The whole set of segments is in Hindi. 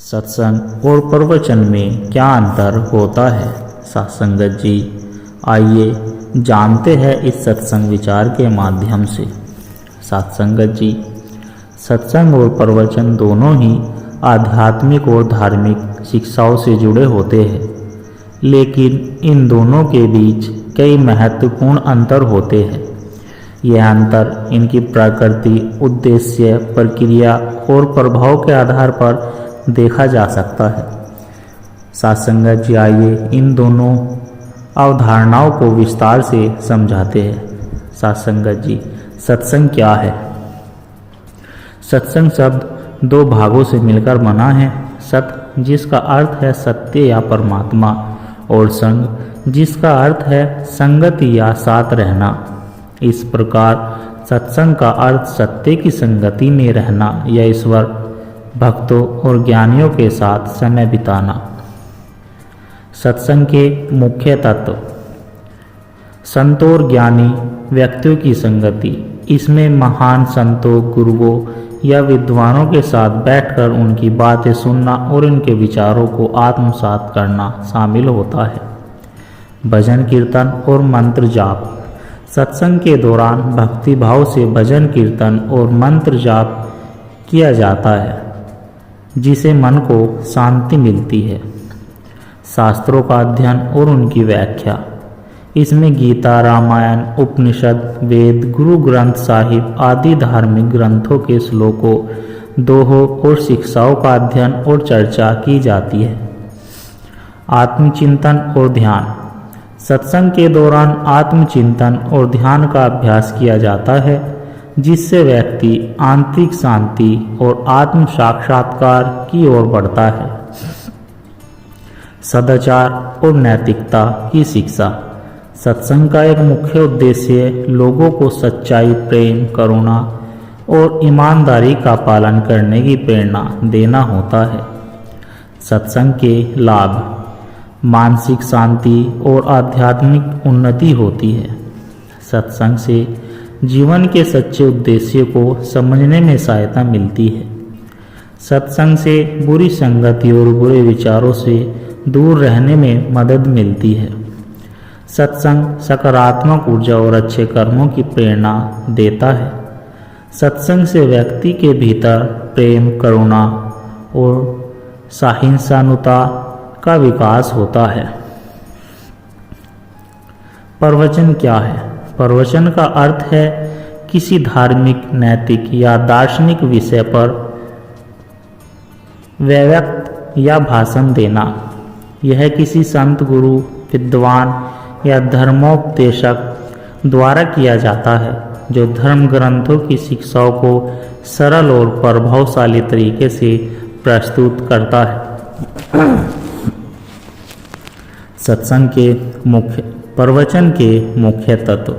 सत्संग और प्रवचन में क्या अंतर होता है? सत्संगत जी, आइए जानते हैं इस सत्संग विचार के माध्यम से। सत्संगत जी, सत्संग और प्रवचन दोनों ही आध्यात्मिक और धार्मिक शिक्षाओं से जुड़े होते हैं, लेकिन इन दोनों के बीच कई महत्वपूर्ण अंतर होते हैं। यह अंतर इनकी प्रकृति, उद्देश्य, प्रक्रिया और प्रभाव के आधार पर देखा जा सकता है। सत्संगत जी, आइए इन दोनों अवधारणाओं को विस्तार से समझाते हैं। सत्संगत जी, सत्संग क्या है? सत्संग शब्द दो भागों से मिलकर बना है। सत, जिसका अर्थ है सत्य या परमात्मा, और संग, जिसका अर्थ है संगति या साथ रहना। इस प्रकार सत्संग का अर्थ सत्य की संगति में रहना या ईश्वर, भक्तों और ज्ञानियों के साथ समय बिताना। सत्संग के मुख्य तत्व: संतों और ज्ञानी व्यक्तियों की संगति। इसमें महान संतों, गुरुओं या विद्वानों के साथ बैठकर उनकी बातें सुनना और उनके विचारों को आत्मसात करना शामिल होता है। भजन, कीर्तन और मंत्र जाप। सत्संग के दौरान भक्ति भाव से भजन, कीर्तन और मंत्र जाप किया जाता है, जिसे मन को शांति मिलती है। शास्त्रों का अध्ययन और उनकी व्याख्या। इसमें गीता, रामायण, उपनिषद, वेद, गुरु ग्रंथ साहिब आदि धार्मिक ग्रंथों के श्लोकों, दोहों और शिक्षाओं का अध्ययन और चर्चा की जाती है। आत्मचिंतन और ध्यान। सत्संग के दौरान आत्मचिंतन और ध्यान का अभ्यास किया जाता है, जिससे व्यक्ति आंतरिक शांति और आत्म साक्षात्कार की ओर बढ़ता है। सदाचार और नैतिकता की शिक्षा। सत्संग का एक मुख्य उद्देश्य लोगों को सच्चाई, प्रेम, करुणा और ईमानदारी का पालन करने की प्रेरणा देना होता है। सत्संग के लाभ: मानसिक शांति और आध्यात्मिक उन्नति होती है। सत्संग से जीवन के सच्चे उद्देश्य को समझने में सहायता मिलती है। सत्संग से बुरी संगति और बुरे विचारों से दूर रहने में मदद मिलती है। सत्संग सकारात्मक ऊर्जा और अच्छे कर्मों की प्रेरणा देता है। सत्संग से व्यक्ति के भीतर प्रेम, करुणा और सहिष्णुता का विकास होता है। प्रवचन क्या है? प्रवचन का अर्थ है किसी धार्मिक, नैतिक या दार्शनिक विषय पर वक्तव्य या भाषण देना। यह किसी संत, गुरु, विद्वान या धर्मोपदेशक द्वारा किया जाता है, जो धर्म ग्रंथों की शिक्षाओं को सरल और प्रभावशाली तरीके से प्रस्तुत करता है। सत्संग के प्रवचन के मुख्य तत्व: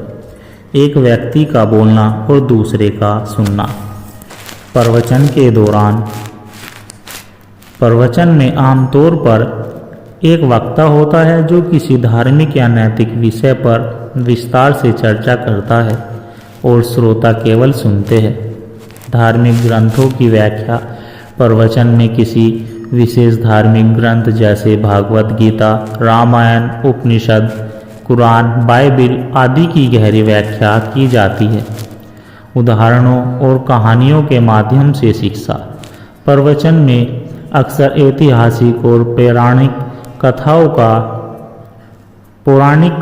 एक व्यक्ति का बोलना और दूसरे का सुनना। प्रवचन के दौरान प्रवचन में आमतौर पर एक वक्ता होता है, जो किसी धार्मिक या नैतिक विषय पर विस्तार से चर्चा करता है और श्रोता केवल सुनते हैं। धार्मिक ग्रंथों की व्याख्या। प्रवचन में किसी विशेष धार्मिक ग्रंथ जैसे भागवत गीता, रामायण, उपनिषद, कुरान, बाइबिल आदि की गहरी व्याख्या की जाती है। उदाहरणों और कहानियों के माध्यम से शिक्षा। प्रवचन में अक्सर ऐतिहासिक और पौराणिक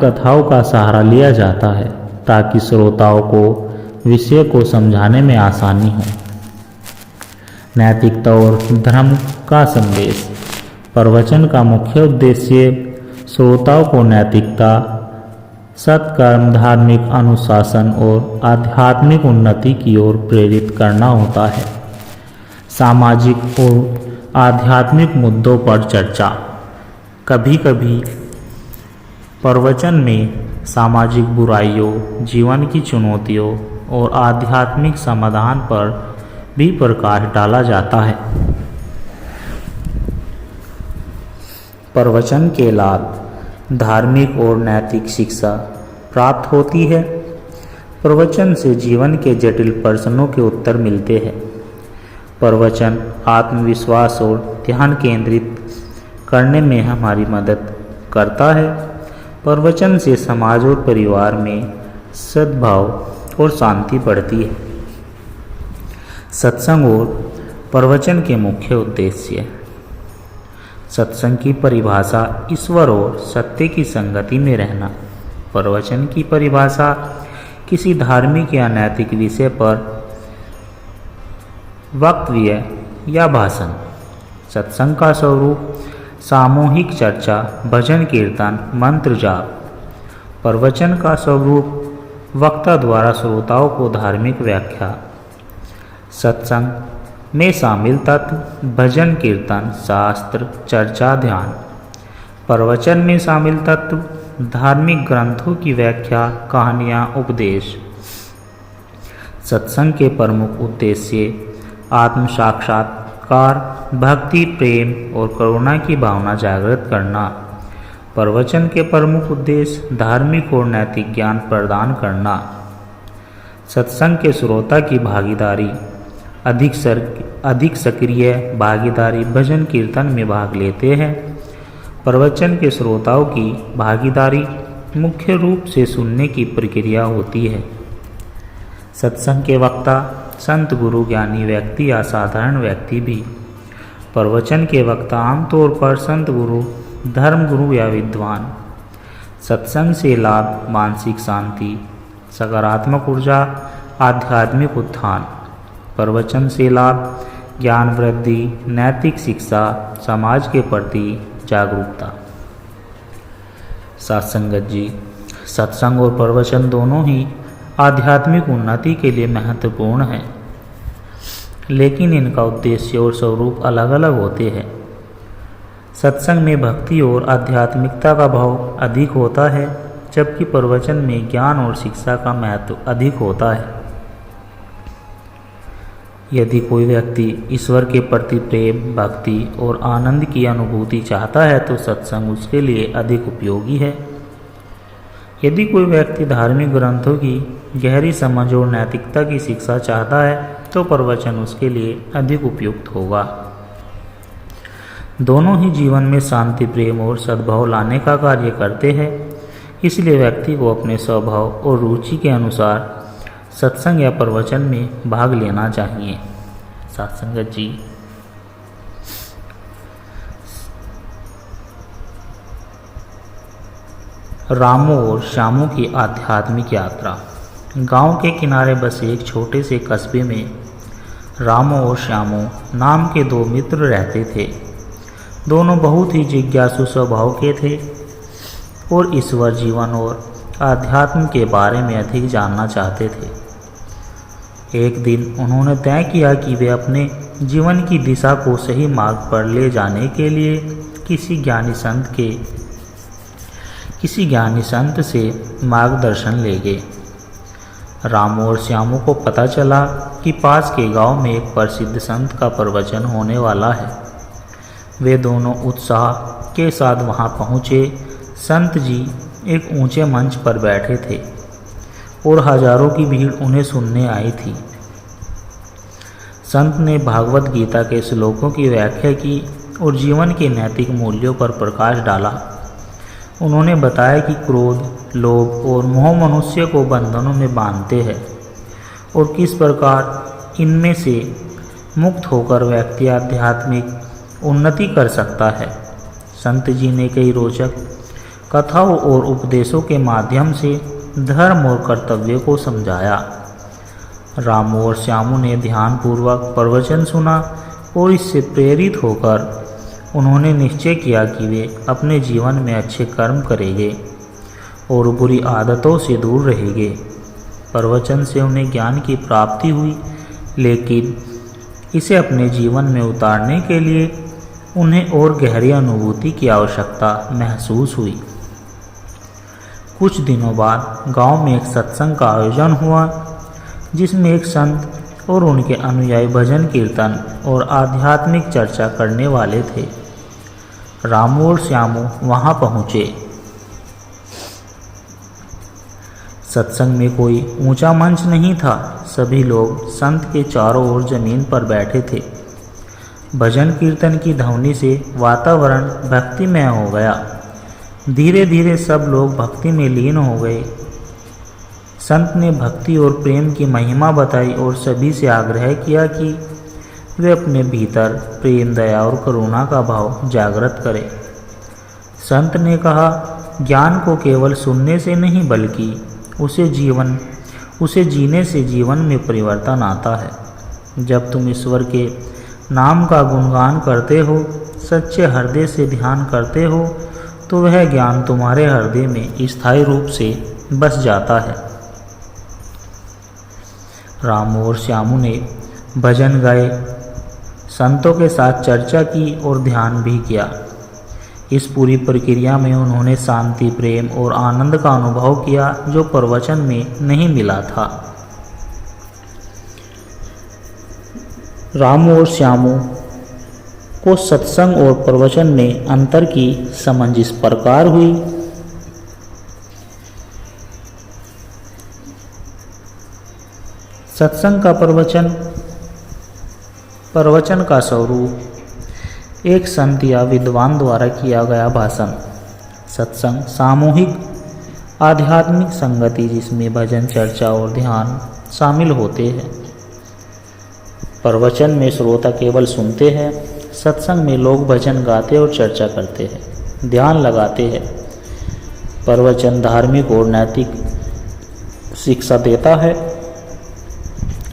कथाओं का सहारा लिया जाता है, ताकि श्रोताओं को विषय को समझाने में आसानी हो। नैतिकता और धर्म का संदेश। प्रवचन का मुख्य उद्देश्य श्रोताओं को नैतिकता, सत्कर्म, धार्मिक अनुशासन और आध्यात्मिक उन्नति की ओर प्रेरित करना होता है। सामाजिक और आध्यात्मिक मुद्दों पर चर्चा। कभी कभी प्रवचन में सामाजिक बुराइयों, जीवन की चुनौतियों और आध्यात्मिक समाधान पर भी प्रकाश डाला जाता है। प्रवचन के लाभ: धार्मिक और नैतिक शिक्षा प्राप्त होती है। प्रवचन से जीवन के जटिल प्रश्नों के उत्तर मिलते हैं। प्रवचन आत्मविश्वास और ध्यान केंद्रित करने में हमारी मदद करता है। प्रवचन से समाज और परिवार में सद्भाव और शांति बढ़ती है। सत्संग और प्रवचन के मुख्य उद्देश्य। सत्संग की परिभाषा ईश्वर और सत्य की संगति में रहना। प्रवचन की परिभाषा किसी धार्मिक या नैतिक विषय पर वक्तव्य या भाषण। सत्संग का स्वरूप सामूहिक चर्चा, भजन कीर्तन, मंत्र जाप। प्रवचन का स्वरूप वक्ता द्वारा श्रोताओं को धार्मिक व्याख्या। सत्संग में शामिल तत्व भजन कीर्तन, शास्त्र चर्चा, ध्यान। प्रवचन में शामिल तत्व धार्मिक ग्रंथों की व्याख्या, कहानियाँ, उपदेश। सत्संग के प्रमुख उद्देश्य आत्म साक्षात्कार, भक्ति, प्रेम और करुणा की भावना जागृत करना। प्रवचन के प्रमुख उद्देश्य धार्मिक और नैतिक ज्ञान प्रदान करना। सत्संग के श्रोता की भागीदारी, अधिक सक्रिय भागीदारी भजन कीर्तन में भाग लेते हैं। प्रवचन के श्रोताओं की भागीदारी मुख्य रूप से सुनने की प्रक्रिया होती है। सत्संग के वक्ता संत, गुरु, ज्ञानी व्यक्ति या साधारण व्यक्ति भी। प्रवचन के वक्ता आमतौर पर संत, गुरु, धर्म गुरु या विद्वान। सत्संग से लाभ मानसिक शांति, सकारात्मक ऊर्जा, आध्यात्मिक उत्थान। प्रवचन से लाभ ज्ञान वृद्धि, नैतिक शिक्षा, समाज के प्रति जागरूकता। सत्संगत जी, सत्संग और प्रवचन दोनों ही आध्यात्मिक उन्नति के लिए महत्वपूर्ण हैं, लेकिन इनका उद्देश्य और स्वरूप अलग अलग होते हैं। सत्संग में भक्ति और आध्यात्मिकता का भाव अधिक होता है, जबकि प्रवचन में ज्ञान और शिक्षा का महत्व अधिक होता है। यदि कोई व्यक्ति ईश्वर के प्रति प्रेम, भक्ति और आनंद की अनुभूति चाहता है तो सत्संग उसके लिए अधिक उपयोगी है। यदि कोई व्यक्ति धार्मिक ग्रंथों की गहरी समझ और नैतिकता की शिक्षा चाहता है तो प्रवचन उसके लिए अधिक उपयुक्त होगा। दोनों ही जीवन में शांति, प्रेम और सद्भाव लाने का कार्य करते हैं, इसलिए व्यक्ति को अपने स्वभाव और रुचि के अनुसार सत्संग या प्रवचन में भाग लेना चाहिए। सत्संगत जी, रामू और श्यामू की आध्यात्मिक यात्रा। गांव के किनारे बसे एक छोटे से कस्बे में रामू और श्यामू नाम के दो मित्र रहते थे। दोनों बहुत ही जिज्ञासु स्वभाव के थे और ईश्वर, जीवन और आध्यात्म के बारे में अधिक जानना चाहते थे। एक दिन उन्होंने तय किया कि वे अपने जीवन की दिशा को सही मार्ग पर ले जाने के लिए किसी ज्ञानी संत से मार्गदर्शन लेंगे। रामू और श्यामू को पता चला कि पास के गांव में एक प्रसिद्ध संत का प्रवचन होने वाला है। वे दोनों उत्साह के साथ वहां पहुंचे। संत जी एक ऊंचे मंच पर बैठे थे और हजारों की भीड़ उन्हें सुनने आई थी। संत ने भागवत गीता के श्लोकों की व्याख्या की और जीवन के नैतिक मूल्यों पर प्रकाश डाला। उन्होंने बताया कि क्रोध, लोभ और मोह मनुष्य को बंधनों में बांधते हैं और किस प्रकार इनमें से मुक्त होकर व्यक्ति आध्यात्मिक उन्नति कर सकता है। संत जी ने कई रोचक कथाओं और उपदेशों के माध्यम से धर्म और कर्तव्य को समझाया। रामू और श्यामू ने ध्यानपूर्वक प्रवचन सुना और इससे प्रेरित होकर उन्होंने निश्चय किया कि वे अपने जीवन में अच्छे कर्म करेंगे और बुरी आदतों से दूर रहेंगे। प्रवचन से उन्हें ज्ञान की प्राप्ति हुई, लेकिन इसे अपने जीवन में उतारने के लिए उन्हें और गहरी अनुभूति की आवश्यकता महसूस हुई। कुछ दिनों बाद गांव में एक सत्संग का आयोजन हुआ, जिसमें एक संत और उनके अनुयायी भजन कीर्तन और आध्यात्मिक चर्चा करने वाले थे। रामू और श्यामू वहां पहुंचे। सत्संग में कोई ऊंचा मंच नहीं था। सभी लोग संत के चारों ओर जमीन पर बैठे थे। भजन कीर्तन की ध्वनि से वातावरण भक्तिमय हो गया। धीरे धीरे सब लोग भक्ति में लीन हो गए। संत ने भक्ति और प्रेम की महिमा बताई और सभी से आग्रह किया कि वे अपने भीतर प्रेम, दया और करुणा का भाव जागृत करें। संत ने कहा, ज्ञान को केवल सुनने से नहीं बल्कि उसे जीने से जीवन में परिवर्तन आता है। जब तुम ईश्वर के नाम का गुणगान करते हो, सच्चे हृदय से ध्यान करते हो, तो वह ज्ञान तुम्हारे हृदय में स्थायी रूप से बस जाता है। रामू और श्यामू ने भजन गाए, संतों के साथ चर्चा की और ध्यान भी किया। इस पूरी प्रक्रिया में उन्होंने शांति, प्रेम और आनंद का अनुभव किया जो प्रवचन में नहीं मिला था। रामू और श्यामू को सत्संग और प्रवचन में अंतर की समझ इस प्रकार हुई। सत्संग का प्रवचन का स्वरूप एक संत या विद्वान द्वारा किया गया भाषण। सत्संग सामूहिक आध्यात्मिक संगति जिसमें भजन, चर्चा और ध्यान शामिल होते हैं। प्रवचन में श्रोता केवल सुनते हैं। सत्संग में लोग भजन गाते और चर्चा करते हैं, ध्यान लगाते हैं। प्रवचन धार्मिक और नैतिक शिक्षा देता है।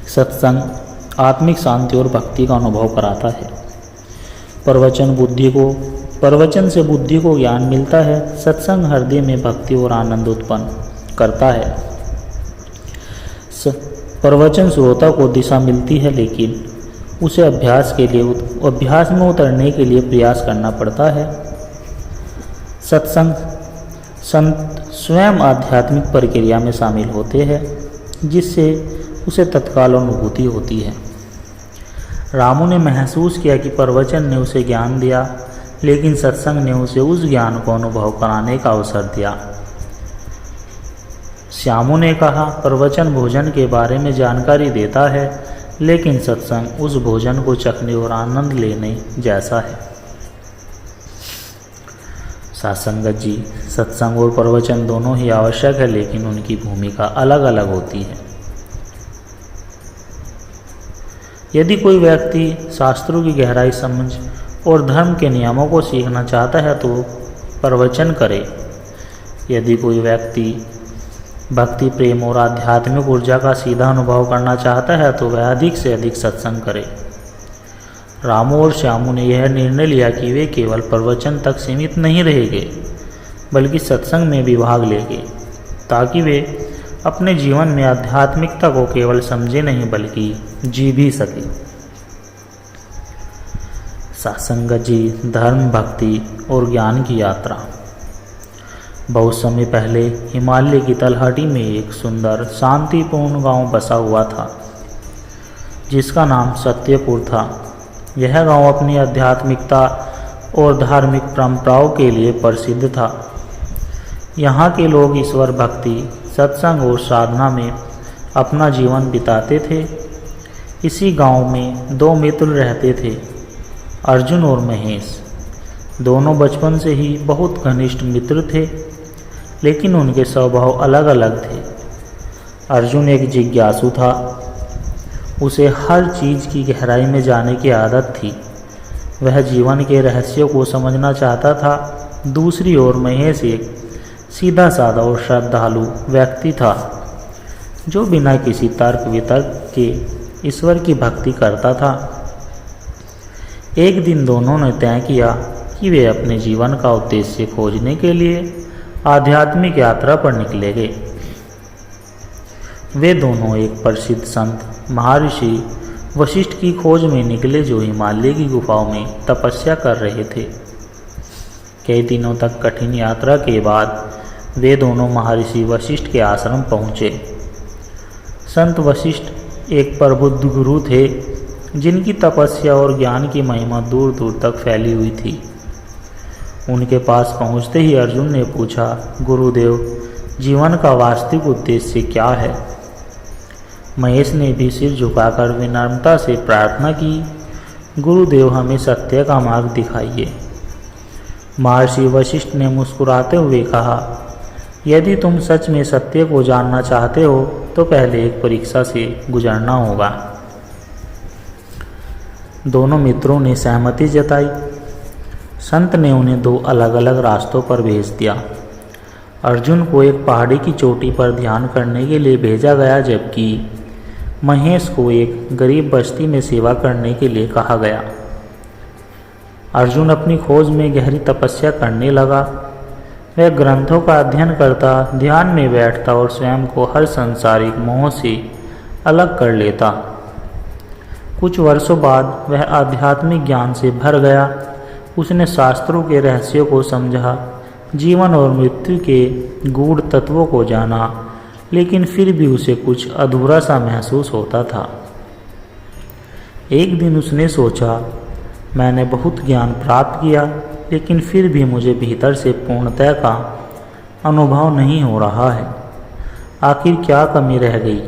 सत्संग आत्मिक शांति और भक्ति का अनुभव कराता है। प्रवचन से बुद्धि को ज्ञान मिलता है। सत्संग हृदय में भक्ति और आनंद उत्पन्न करता है। प्रवचन श्रोता को दिशा मिलती है, लेकिन उसे अभ्यास में उतरने के लिए प्रयास करना पड़ता है। सत्संग संत स्वयं आध्यात्मिक प्रक्रिया में शामिल होते हैं, जिससे उसे तत्काल अनुभूति होती है। रामू ने महसूस किया कि प्रवचन ने उसे ज्ञान दिया, लेकिन सत्संग ने उसे उस ज्ञान को अनुभव कराने का अवसर दिया। श्यामू ने कहा, प्रवचन भोजन के बारे में जानकारी देता है, लेकिन सत्संग उस भोजन को चखने और आनंद लेने जैसा है। सासंगत जी, सत्संग और प्रवचन दोनों ही आवश्यक है, लेकिन उनकी भूमिका अलग अलग होती है। यदि कोई व्यक्ति शास्त्रों की गहराई समझ और धर्म के नियमों को सीखना चाहता है तो प्रवचन करे। यदि कोई व्यक्ति भक्ति, प्रेम और आध्यात्मिक ऊर्जा का सीधा अनुभव करना चाहता है तो वह अधिक से अधिक सत्संग करे। रामू और श्यामू ने यह निर्णय लिया कि वे केवल प्रवचन तक सीमित नहीं रहेंगे, बल्कि सत्संग में भी भाग लेंगे, ताकि वे अपने जीवन में आध्यात्मिकता को केवल समझे नहीं बल्कि जी भी सके। सासंगत जी, धर्म, भक्ति और ज्ञान की यात्रा। बहुत समय पहले हिमालय की तलहटी में एक सुंदर शांतिपूर्ण गांव बसा हुआ था, जिसका नाम सत्यपुर था। यह गांव अपनी आध्यात्मिकता और धार्मिक परंपराओं के लिए प्रसिद्ध था। यहाँ के लोग ईश्वर भक्ति, सत्संग और साधना में अपना जीवन बिताते थे। इसी गांव में दो मित्र रहते थे, अर्जुन और महेश। दोनों बचपन से ही बहुत घनिष्ठ मित्र थे, लेकिन उनके स्वभाव अलग अलग थे। अर्जुन एक जिज्ञासु था, उसे हर चीज़ की गहराई में जाने की आदत थी। वह जीवन के रहस्यों को समझना चाहता था। दूसरी ओर महेश एक सीधा साधा और श्रद्धालु व्यक्ति था, जो बिना किसी तर्क वितर्क के ईश्वर की भक्ति करता था। एक दिन दोनों ने तय किया कि वे अपने जीवन का उद्देश्य खोजने के लिए आध्यात्मिक यात्रा पर निकलेंगे। वे दोनों एक प्रसिद्ध संत महर्षि वशिष्ठ की खोज में निकले, जो हिमालय की गुफाओं में तपस्या कर रहे थे। कई दिनों तक कठिन यात्रा के बाद वे दोनों महर्षि वशिष्ठ के आश्रम पहुँचे। संत वशिष्ठ एक प्रबुद्ध गुरु थे, जिनकी तपस्या और ज्ञान की महिमा दूर दूर तक फैली हुई थी। उनके पास पहुँचते ही अर्जुन ने पूछा, गुरुदेव, जीवन का वास्तविक उद्देश्य क्या है? महेश ने भी सिर झुकाकर विनम्रता से प्रार्थना की, गुरुदेव हमें सत्य का मार्ग दिखाइए। महर्षि वशिष्ठ ने मुस्कुराते हुए कहा, यदि तुम सच में सत्य को जानना चाहते हो तो पहले एक परीक्षा से गुजरना होगा। दोनों मित्रों ने सहमति जताई। संत ने उन्हें दो अलग अलग रास्तों पर भेज दिया। अर्जुन को एक पहाड़ी की चोटी पर ध्यान करने के लिए भेजा गया, जबकि महेश को एक गरीब बस्ती में सेवा करने के लिए कहा गया। अर्जुन अपनी खोज में गहरी तपस्या करने लगा। वह ग्रंथों का अध्ययन करता, ध्यान में बैठता और स्वयं को हर सांसारिक मोह से अलग कर लेता। कुछ वर्षों बाद वह आध्यात्मिक ज्ञान से भर गया। उसने शास्त्रों के रहस्यों को समझा, जीवन और मृत्यु के गूढ़ तत्वों को जाना, लेकिन फिर भी उसे कुछ अधूरा सा महसूस होता था। एक दिन उसने सोचा, मैंने बहुत ज्ञान प्राप्त किया, लेकिन फिर भी मुझे भीतर से पूर्णता का अनुभव नहीं हो रहा है। आखिर क्या कमी रह गई?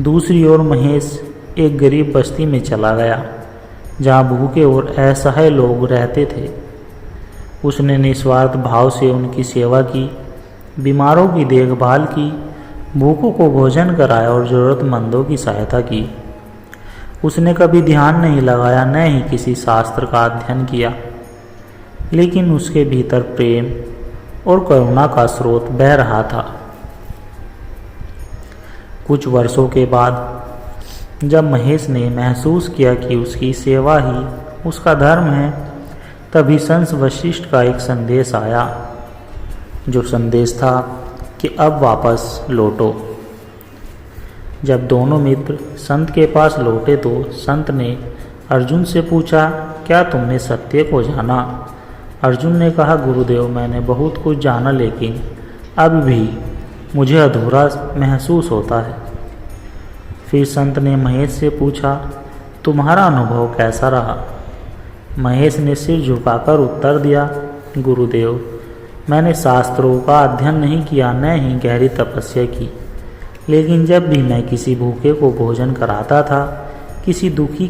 दूसरी ओर महेश एक गरीब बस्ती में चला गया, जहाँ भूखे और असहाय लोग रहते थे। उसने निस्वार्थ भाव से उनकी सेवा की, बीमारों की देखभाल की, भूखों को भोजन कराया और ज़रूरतमंदों की सहायता की। उसने कभी ध्यान नहीं लगाया, न ही किसी शास्त्र का अध्ययन किया, लेकिन उसके भीतर प्रेम और करुणा का स्रोत बह रहा था। कुछ वर्षों के बाद जब महेश ने महसूस किया कि उसकी सेवा ही उसका धर्म है, तभी संत वशिष्ठ का एक संदेश आया, जो संदेश था कि अब वापस लौटो। जब दोनों मित्र संत के पास लौटे तो संत ने अर्जुन से पूछा, क्या तुमने सत्य को जाना? अर्जुन ने कहा, गुरुदेव मैंने बहुत कुछ जाना, लेकिन अब भी मुझे अधूरा महसूस होता है। फिर संत ने महेश से पूछा, तुम्हारा अनुभव कैसा रहा? महेश ने सिर झुकाकर उत्तर दिया, गुरुदेव मैंने शास्त्रों का अध्ययन नहीं किया, न ही गहरी तपस्या की, लेकिन जब भी मैं किसी भूखे को भोजन कराता था, किसी दुखी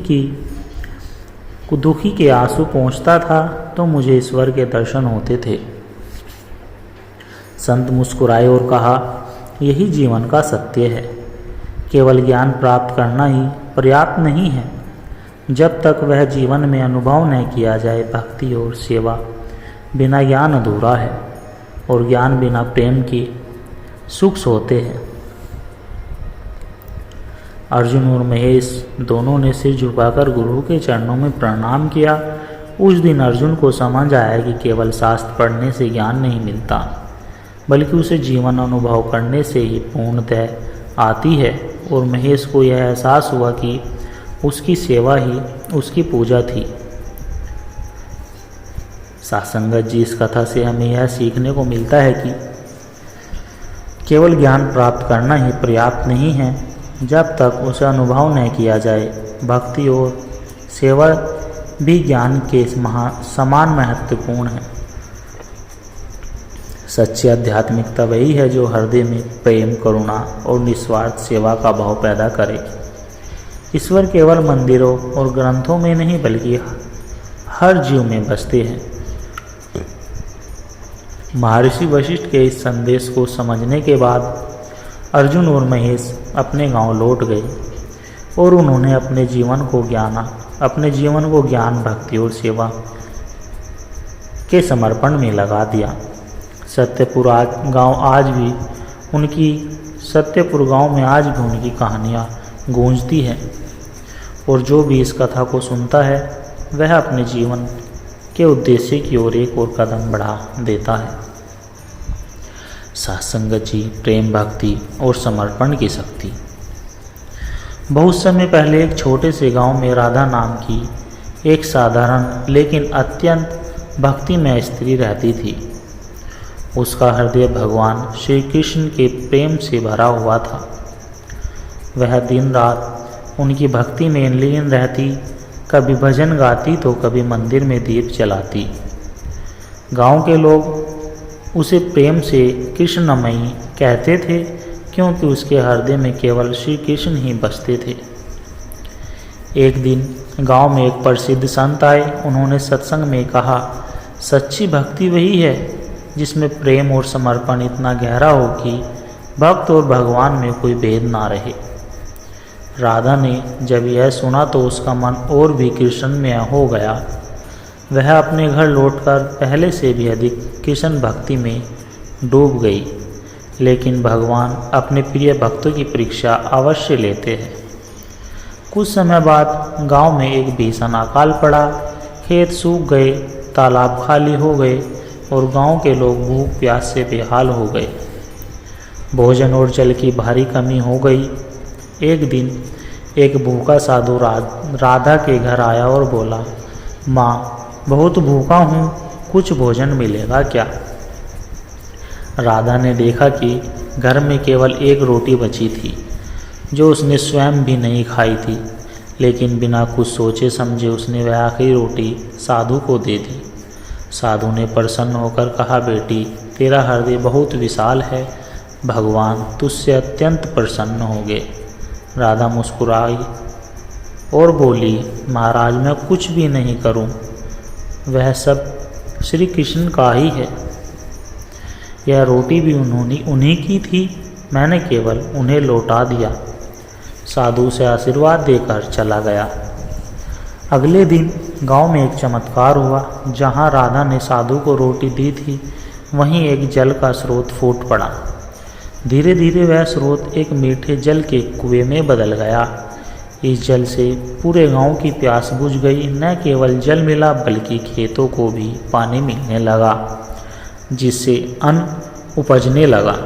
के आंसू पहुँचता था, तो मुझे ईश्वर के दर्शन होते थे। संत मुस्कुराए और कहा, यही जीवन का सत्य है। केवल ज्ञान प्राप्त करना ही पर्याप्त नहीं है। जब तक वह जीवन में अनुभव न किया जाए, भक्ति और सेवा बिना ज्ञान अधूरा है, और ज्ञान बिना प्रेम के सुख होते हैं। अर्जुन और महेश दोनों ने सिर झुकाकर गुरु के चरणों में प्रणाम किया। उस दिन अर्जुन को समझ आया कि केवल शास्त्र पढ़ने से ज्ञान नहीं मिलता, बल्कि उसे जीवन अनुभव करने से ही पूर्णता आती है। और महेश को यह एहसास हुआ कि उसकी सेवा ही उसकी पूजा थी। सासंगत जी, इस कथा से हमें यह सीखने को मिलता है कि केवल ज्ञान प्राप्त करना ही पर्याप्त नहीं है। जब तक उसे अनुभव न किया जाए, भक्ति और सेवा भी ज्ञान के समान महत्वपूर्ण है। सच्ची आध्यात्मिकता वही है जो हृदय में प्रेम, करुणा और निस्वार्थ सेवा का भाव पैदा करे। ईश्वर केवल मंदिरों और ग्रंथों में नहीं, बल्कि हर जीव में बसते हैं। महर्षि वशिष्ठ के इस संदेश को समझने के बाद अर्जुन और महेश अपने गांव लौट गए और उन्होंने अपने जीवन को ज्ञान, भक्ति और सेवा के समर्पण में लगा दिया। सत्यपुर गांव में आज भी उनकी कहानियाँ गूंजती हैं, और जो भी इस कथा को सुनता है वह अपने जीवन के उद्देश्य की ओर एक और कदम बढ़ा देता है। सत्संगत जी, प्रेम, भक्ति और समर्पण की शक्ति। बहुत समय पहले एक छोटे से गांव में राधा नाम की एक साधारण लेकिन अत्यंत भक्तिमय स्त्री रहती थी। उसका हृदय भगवान श्री कृष्ण के प्रेम से भरा हुआ था। वह दिन रात उनकी भक्ति में लीन रहती, कभी भजन गाती तो कभी मंदिर में दीप जलाती। गांव के लोग उसे प्रेम से कृष्णमयी कहते थे, क्योंकि उसके हृदय में केवल श्री कृष्ण ही बसते थे। एक दिन गांव में एक प्रसिद्ध संत आए। उन्होंने सत्संग में कहा, सच्ची भक्ति वही है जिसमें प्रेम और समर्पण इतना गहरा हो कि भक्त और भगवान में कोई भेद ना रहे। राधा ने जब यह सुना तो उसका मन और भी कृष्णमय हो गया। वह अपने घर लौटकर पहले से भी अधिक कृष्ण भक्ति में डूब गई। लेकिन भगवान अपने प्रिय भक्तों की परीक्षा अवश्य लेते हैं। कुछ समय बाद गांव में एक भीषण अकाल पड़ा। खेत सूख गए, तालाब खाली हो गए और गांव के लोग भूख प्यास से बेहाल हो गए। भोजन और जल की भारी कमी हो गई। एक दिन एक भूखा साधु राधा के घर आया और बोला, माँ बहुत भूखा हूँ, कुछ भोजन मिलेगा क्या? राधा ने देखा कि घर में केवल एक रोटी बची थी जो उसने स्वयं भी नहीं खाई थी, लेकिन बिना कुछ सोचे समझे उसने वह आखिरी रोटी साधु को दे दी। साधु ने प्रसन्न होकर कहा, बेटी तेरा हृदय बहुत विशाल है, भगवान तुझसे अत्यंत प्रसन्न होंगे। राधा मुस्कुराई और बोली, महाराज मैं कुछ भी नहीं करूं, वह सब श्री कृष्ण का ही है। यह रोटी भी उन्हीं की थी, मैंने केवल उन्हें लौटा दिया। साधु से आशीर्वाद देकर चला गया। अगले दिन गांव में एक चमत्कार हुआ। जहां राधा ने साधु को रोटी दी थी, वहीं एक जल का स्रोत फूट पड़ा। धीरे धीरे वह स्रोत एक मीठे जल के कुएं में बदल गया। इस जल से पूरे गांव की प्यास बुझ गई। न केवल जल मिला बल्कि खेतों को भी पानी मिलने लगा, जिससे अन्न उपजने लगा।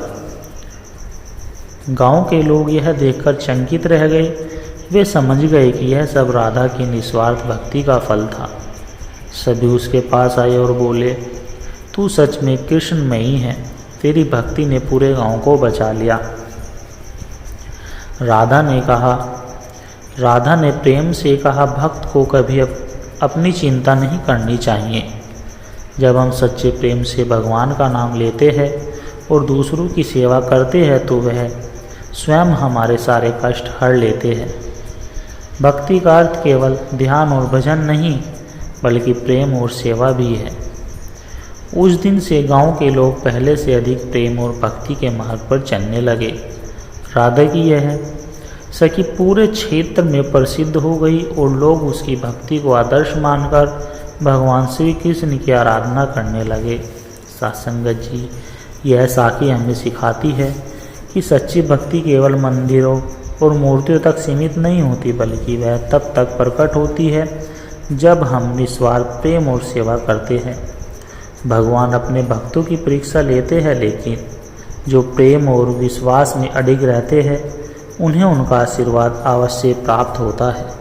गांव के लोग यह देखकर चकित रह गए। वे समझ गए कि यह सब राधा की निस्वार्थ भक्ति का फल था। सभी उसके पास आए और बोले, तू सच में कृष्णमयी है, तेरी भक्ति ने पूरे गांव को बचा लिया। राधा ने प्रेम से कहा, भक्त को कभी अपनी चिंता नहीं करनी चाहिए। जब हम सच्चे प्रेम से भगवान का नाम लेते हैं और दूसरों की सेवा करते हैं तो वह स्वयं हमारे सारे कष्ट हर लेते हैं। भक्ति का अर्थ केवल ध्यान और भजन नहीं बल्कि प्रेम और सेवा भी है। उस दिन से गांव के लोग पहले से अधिक प्रेम और भक्ति के मार्ग पर चलने लगे। राधा की यह सखी पूरे क्षेत्र में प्रसिद्ध हो गई और लोग उसकी भक्ति को आदर्श मानकर भगवान श्री कृष्ण की आराधना करने लगे। सत्संगत जी, यह साखी हमें सिखाती है कि सच्ची भक्ति केवल मंदिरों और मूर्तियों तक सीमित नहीं होती, बल्कि वह तब तक प्रकट होती है जब हम निस्वार्थ प्रेम और सेवा करते हैं। भगवान अपने भक्तों की परीक्षा लेते हैं, लेकिन जो प्रेम और विश्वास में अडिग रहते हैं उन्हें उनका आशीर्वाद अवश्य प्राप्त होता है।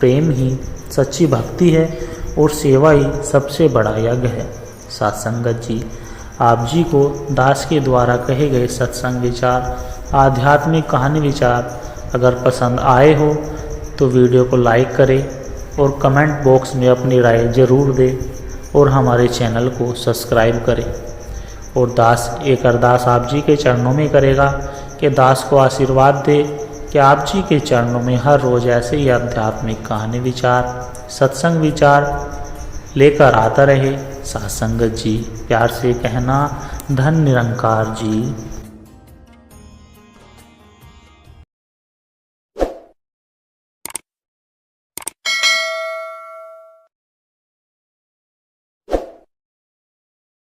प्रेम ही सच्ची भक्ति है और सेवा ही सबसे बड़ा यज्ञ है। सत्संगत जी, आप जी को दास के द्वारा कहे गए सत्संग विचार, आध्यात्मिक कहानी विचार अगर पसंद आए हो तो वीडियो को लाइक करें और कमेंट बॉक्स में अपनी राय ज़रूर दें और हमारे चैनल को सब्सक्राइब करें। और दास एक अरदास आप जी के चरणों में करेगा कि दास को आशीर्वाद दे कि आप जी के चरणों में हर रोज़ ऐसे ही आध्यात्मिक कहानी विचार, सत्संग विचार लेकर आता रहे। सत्संगत जी, प्यार से कहना, धन निरंकार जी।